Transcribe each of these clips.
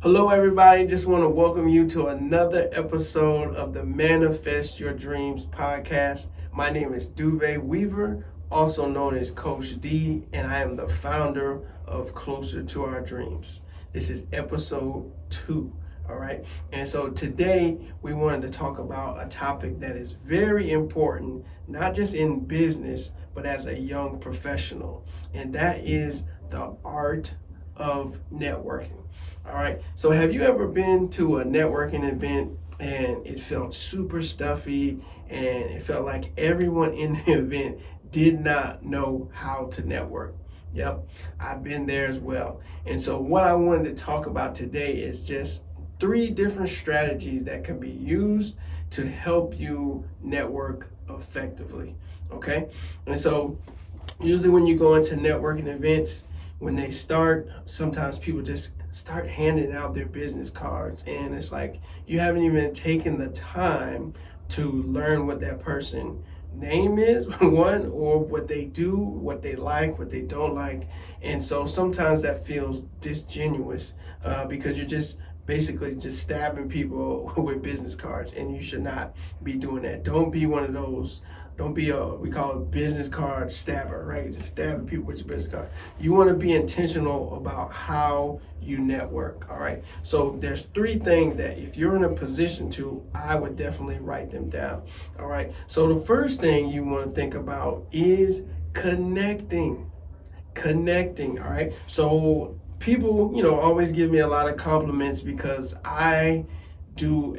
Hello, everybody. Just want to welcome you to another episode of the Manifest Your Dreams podcast. My name is Duve Weaver, also known as Coach D, and I am the founder of Closer to Our Dreams. This is episode 2. All right. And so today we wanted to talk about a topic that is very important, not just in business, but as a young professional. And that is the art of networking. All right. So have you ever been to a networking event and it felt super stuffy and it felt like everyone in the event did not know how to network? Yep, I've been there as well. And so what I wanted to talk about today is just 3 different strategies that can be used to help you network effectively. Okay. And so usually when you go into networking events, when they start, sometimes people just start handing out their business cards, and it's like you haven't even taken the time to learn what that person name is one, or what they do, what they like, what they don't like. And so sometimes that feels disingenuous because you're just basically just stabbing people with business cards, and you should not be doing that. Don't be one of those. Don't be we call it business card stabber, right? Just stabbing people with your business card. You want to be intentional about how you network, all right? So there's 3 things that if you're in a position to, I would definitely write them down, all right? So the first thing you want to think about is connecting, all right? So people, always give me a lot of compliments because I do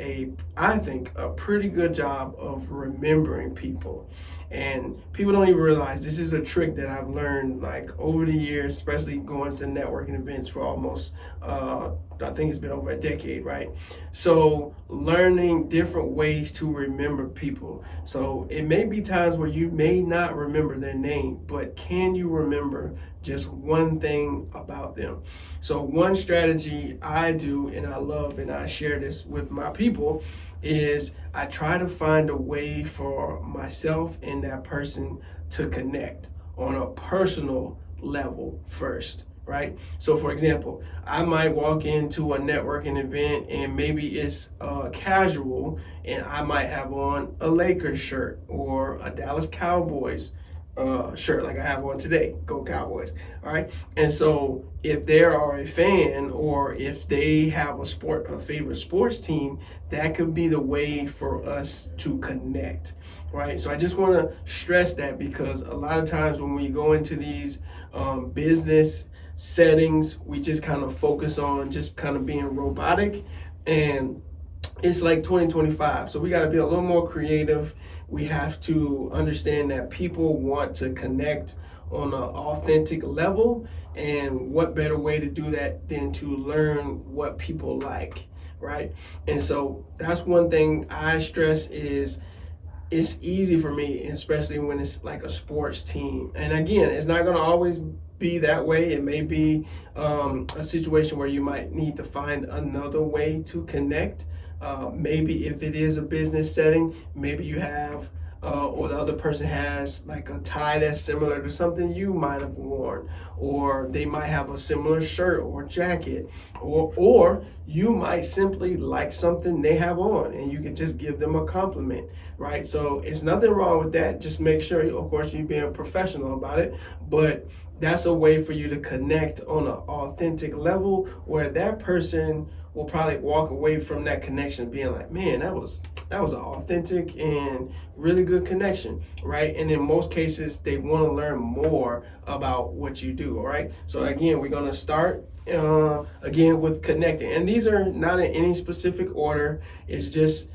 I think a pretty good job of remembering people. And people don't even realize this is a trick that I've learned like over the years, especially going to networking events for almost I think it's been over a decade, right? So learning different ways to remember people. So it may be times where you may not remember their name, but can you remember just one thing about them? So one strategy I do and I love, and I share this with my people, is I try to find a way for myself and that person to connect on a personal level first, right? So for example, I might walk into a networking event and maybe it's casual, and I might have on a Lakers shirt or a Dallas Cowboys shirt like I have on today. Go Cowboys. All right. And so if they are a fan, or if they have a favorite sports team, that could be the way for us to connect. Right. So I just want to stress that, because a lot of times when we go into these business settings, we just kind of focus on just kind of being robotic, and it's like 2025, so we got to be a little more creative. We have to understand that people want to connect on an authentic level, and what better way to do that than to learn what people like, right? And so that's one thing I stress is it's easy for me, especially when it's like a sports team. And again, it's not going to always be that way. It may be a situation where you might need to find another way to connect. Maybe if it is a business setting, maybe you have or the other person has like a tie that's similar to something you might have worn, or they might have a similar shirt or jacket, or you might simply like something they have on and you can just give them a compliment, right? So it's nothing wrong with that. Just make sure, of course, you're being professional about it, but that's a way for you to connect on an authentic level where that person will probably walk away from that connection being like, man, that was an authentic and really good connection, right? And in most cases, they want to learn more about what you do, all right? So again, we're going to start again with connecting. And these are not in any specific order. It's just,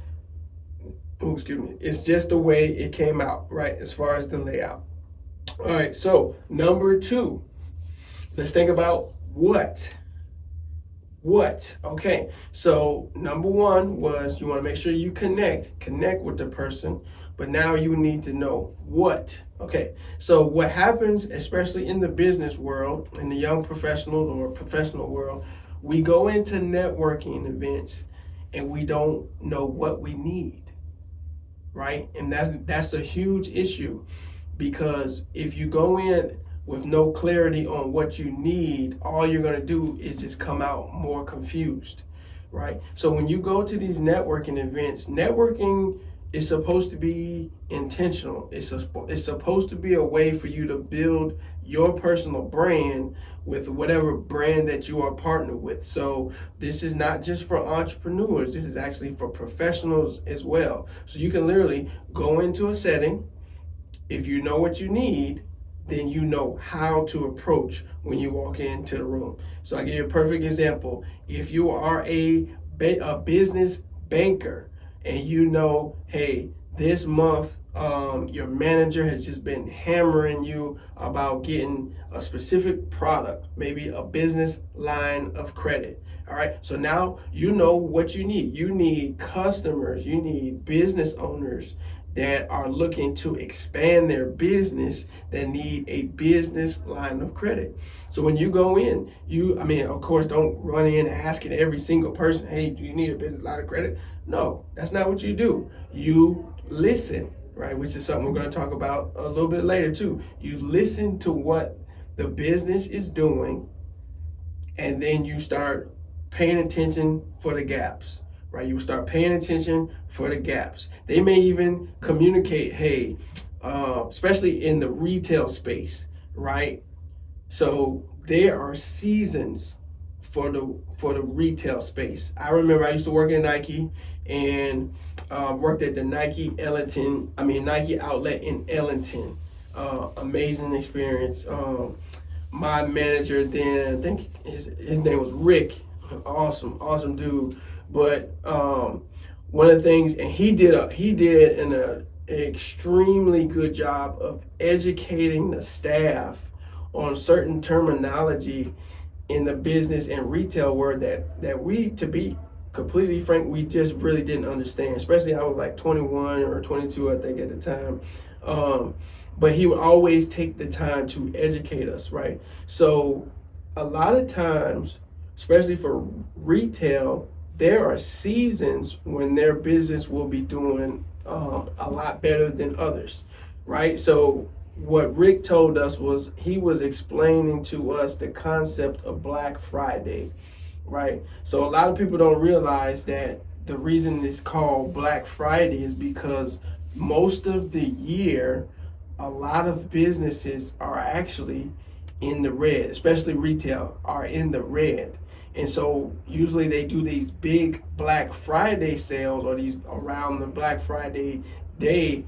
it's just the way it came out, right, as far as the layout. All right, so number 2, let's think about what. Okay, so number 1 was you want to make sure you connect with the person, but now you need to know what. Okay, so what happens, especially in the business world, in the young professional or professional world, we go into networking events and we don't know what we need, right? And that's a huge issue, because if you go in with no clarity on what you need, all you're going to do is just come out more confused, right? So when you go to these networking events, networking is supposed to be intentional. It's supposed to be a way for you to build your personal brand with whatever brand that you are partnered with. So this is not just for entrepreneurs. This is actually for professionals as well. So you can literally go into a setting. If you know what you need, then you know how to approach when you walk into the room. So I give you a perfect example. If you are a business banker and you know, hey, this month your manager has just been hammering you about getting a specific product, maybe a business line of credit. All right, so now you know what you need. You need customers, you need business owners that are looking to expand their business that need a business line of credit. So when you go in, of course, don't run in asking every single person, hey, do you need a business line of credit? No, that's not what you do. You listen, right? Which is something we're going to talk about a little bit later too. You listen to what the business is doing, and then you start paying attention for the gaps. Right, you start paying attention for the gaps. They may even communicate, hey, especially in the retail space, right? So there are seasons for the retail space. I remember I used to work at Nike and worked at the Nike outlet in Ellington. Amazing experience. My manager then, I think his name was Rick. Awesome dude. But one of the things, and he did an extremely good job of educating the staff on certain terminology in the business and retail world that we, to be completely frank, we just really didn't understand. Especially I was like 21 or 22, I think, at the time. But he would always take the time to educate us, right? So a lot of times, especially for retail, there are seasons when their business will be doing a lot better than others, right? So what Rick told us was he was explaining to us the concept of Black Friday, right? So a lot of people don't realize that the reason it's called Black Friday is because most of the year, a lot of businesses are actually in the red, especially retail, are in the red. And so usually they do these big Black Friday sales or these around the Black Friday day,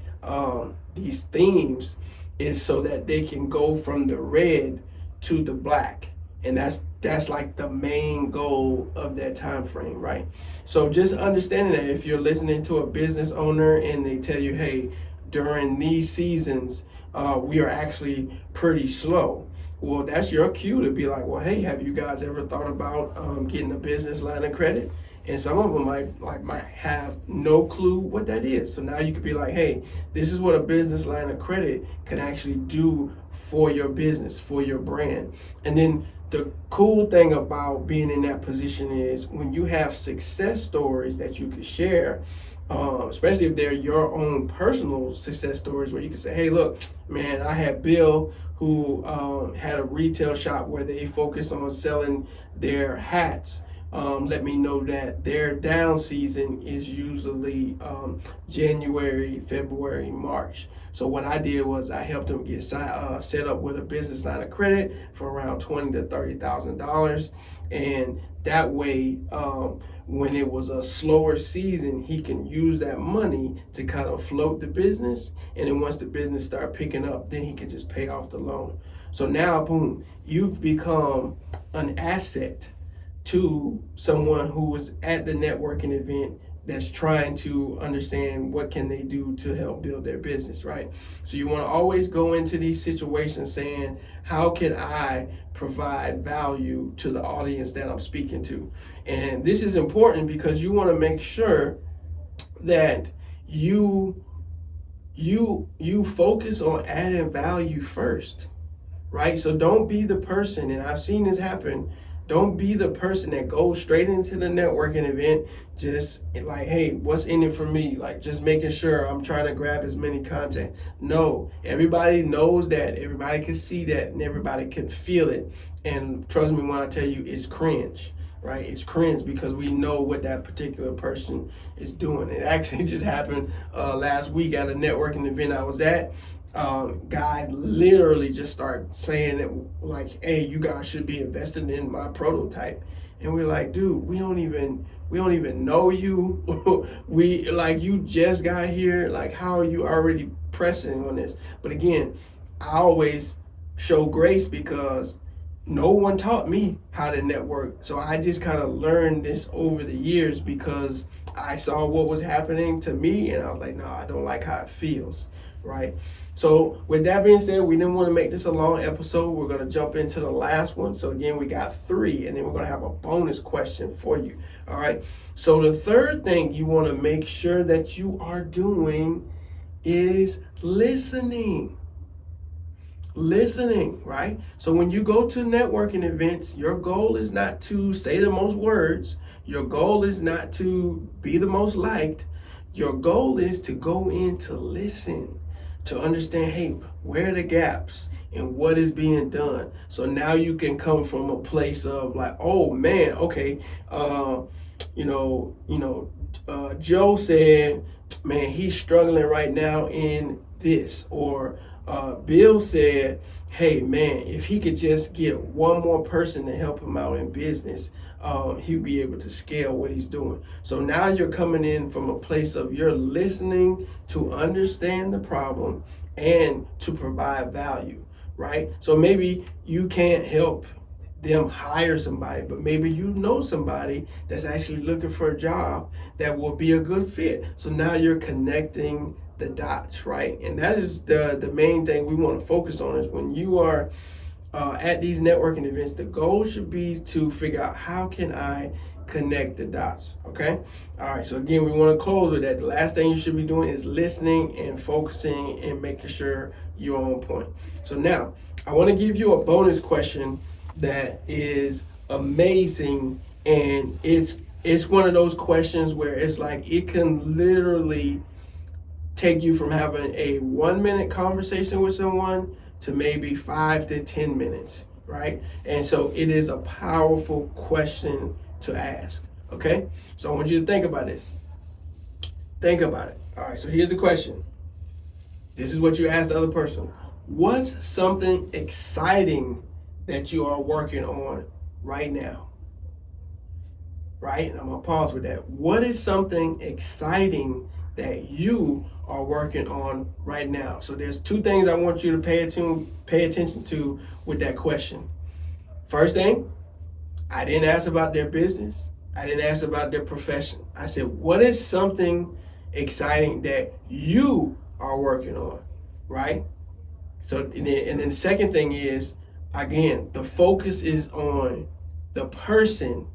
these themes is so that they can go from the red to the black. And that's like the main goal of that time frame, right? So just understanding that if you're listening to a business owner and they tell you, hey, during these seasons, we are actually pretty slow. Well, that's your cue to be like, well, hey, have you guys ever thought about getting a business line of credit? And some of them might have no clue what that is. So now you could be like, hey, this is what a business line of credit can actually do for your business, for your brand. And then the cool thing about being in that position is when you have success stories that you can share, especially if they're your own personal success stories, where you can say, hey, look, man, I had Bill who had a retail shop where they focus on selling their hats. Let me know that their down season is usually January, February, March. So what I did was I helped them get set up with a business line of credit for around $20,000 to $30,000, and that way, when it was a slower season, he can use that money to kind of float the business. And then once the business start picking up, then he can just pay off the loan. So now, boom, you've become an asset to someone who was at the networking event that's trying to understand what can they do to help build their business, right? So you want to always go into these situations saying, how can I provide value to the audience that I'm speaking to? And this is important because you want to make sure that you focus on adding value first, right? So don't be the person, and I've seen this happen, Don't be the person that goes straight into the networking event just like, hey, what's in it for me? Like just making sure I'm trying to grab as many content. No, everybody knows that, everybody can see that, and everybody can feel it. And trust me when I tell you, it's cringe. Right, it's cringe because we know what that particular person is doing. It actually just happened last week at a networking event I was at. Guy literally just started saying it like, "Hey, you guys should be invested in my prototype," and we're like, "Dude, we don't even know you. We like you just got here. Like, how are you already pressing on this?" But again, I always show grace because no one taught me how to network. So I just kind of learned this over the years because I saw what was happening to me and I was like, no, I don't like how it feels, right? So with that being said, we didn't want to make this a long episode. We're going to jump into the last one. So again, we got 3 and then we're going to have a bonus question for you. All right. So the third thing you want to make sure that you are doing is listening. Listening, right? So when you go to networking events, your goal is not to say the most words. Your goal is not to be the most liked. Your goal is to go in to listen, to understand, hey, where are the gaps and what is being done? So now you can come from a place of like, oh man, okay, Joe said, man, he's struggling right now in this, or Bill said, hey man, if he could just get one more person to help him out in business, he'd be able to scale what he's doing. So now you're coming in from a place of you're listening to understand the problem and to provide value, right? So maybe you can't help them hire somebody, but maybe you know somebody that's actually looking for a job that will be a good fit. So now you're connecting the dots, right? And that is the main thing we want to focus on is when you are at these networking events, the goal should be to figure out how can I connect the dots, okay? All right, so again, we want to close with that. The last thing you should be doing is listening and focusing and making sure you're on point. So now, I want to give you a bonus question that is amazing, and it's one of those questions where it's like it can literally take you from having a 1-minute conversation with someone to maybe 5 to 10 minutes, right? And so it is a powerful question to ask, okay? So I want you to think about this. Think about it. All right, so here's the question. This is what you ask the other person. What's something exciting that you are working on right now? Right? And I'm going to pause with that. What is something exciting that you are working on right now? So there's 2 things I want you to pay attention to with that question. First thing, I didn't ask about their business. I didn't ask about their profession. I said, what is something exciting that you are working on, right? So, and then the second thing is, again, the focus is on the person,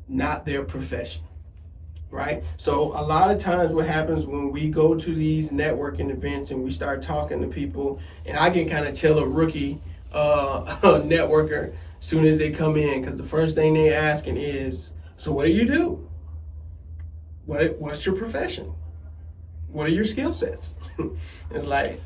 not their profession, right? So a lot of times what happens when we go to these networking events and we start talking to people, and I can kind of tell a rookie networker as soon as they come in, because the first thing they asking is, so what do you do? What's your profession? What are your skill sets? It's like,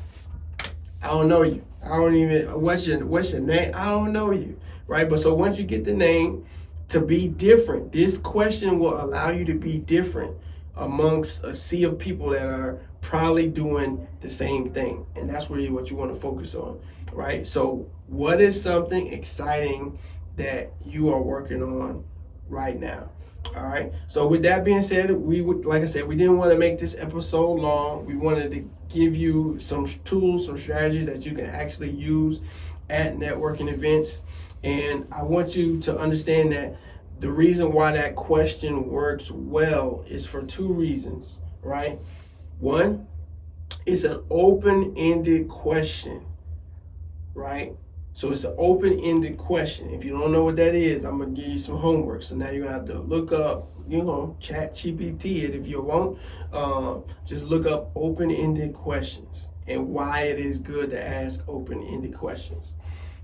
I don't know you. I don't even, what's your name? I don't know you, right? But so once you get the name, to be different, this question will allow you to be different amongst a sea of people that are probably doing the same thing. And that's really what you want to focus on, right? So what is something exciting that you are working on right now? All right. So with that being said, like I said, we didn't want to make this episode long. We wanted to give you some tools, some strategies that you can actually use at networking events. And I want you to understand that the reason why that question works well is for 2 reasons, right? One, it's an open-ended question, right? So it's an open-ended question. If you don't know what that is, I'm going to give you some homework. So now you're going to have to look up, chat GPT it if you want. Just look up open-ended questions and why it is good to ask open-ended questions.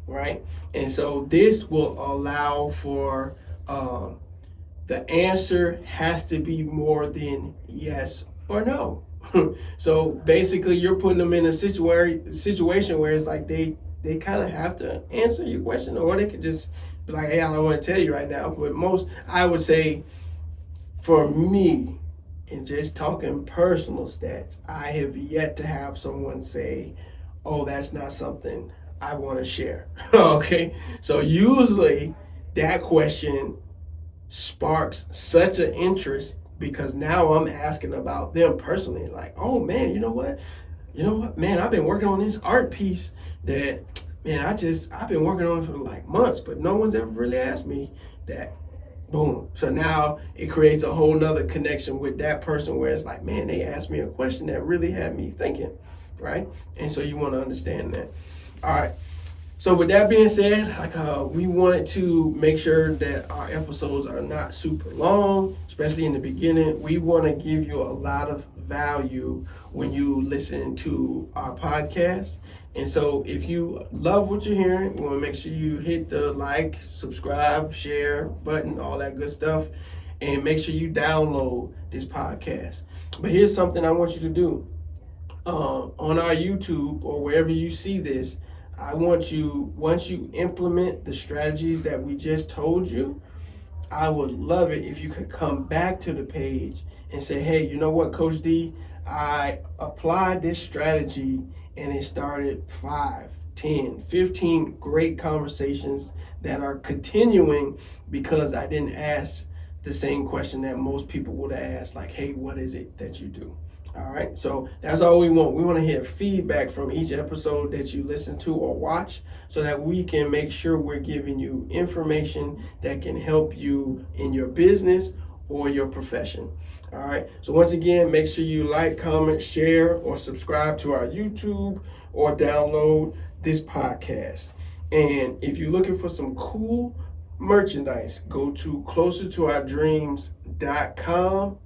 right? And so this will allow for the answer has to be more than yes or no. So basically, you're putting them in a situation where it's like they kind of have to answer your question, or they could just be like, "Hey, I don't want to tell you right now." But most, I would say, for me, and just talking personal stats, I have yet to have someone say, "Oh, that's not something I want to share." Okay, so usually that question sparks such an interest because now I'm asking about them personally. Like, oh man, man, I've been working on this art piece that, man, I've been working on it for like months, but no one's ever really asked me that. Boom. So now it creates a whole nother connection with that person where it's like, man, they asked me a question that really had me thinking, right? And so you want to understand that. All right. So with that being said, we wanted to make sure that our episodes are not super long, especially in the beginning. We want to give you a lot of value when you listen to our podcast. And so if you love what you're hearing, we want to make sure you hit the like, subscribe, share button, all that good stuff. And make sure you download this podcast. But here's something I want you to do. On our YouTube or wherever you see this, I want you, once you implement the strategies that we just told you, I would love it if you could come back to the page and say, hey, you know what, Coach D, I applied this strategy and it started 5, 10, 15 great conversations that are continuing because I didn't ask the same question that most people would have asked, like, hey, what is it that you do? All right, so that's all we want. We want to hear feedback from each episode that you listen to or watch so that we can make sure we're giving you information that can help you in your business or your profession. All right, so once again, make sure you like, comment, share, or subscribe to our YouTube or download this podcast. And if you're looking for some cool merchandise, go to closertoourdreams.com.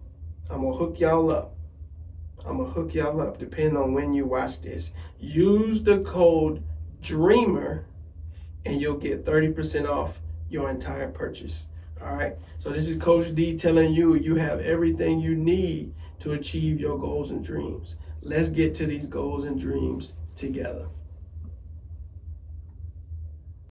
I'm going to hook y'all up. Depending on when you watch this. Use the code DREAMER and you'll get 30% off your entire purchase. All right. So this is Coach D telling you you have everything you need to achieve your goals and dreams. Let's get to these goals and dreams together.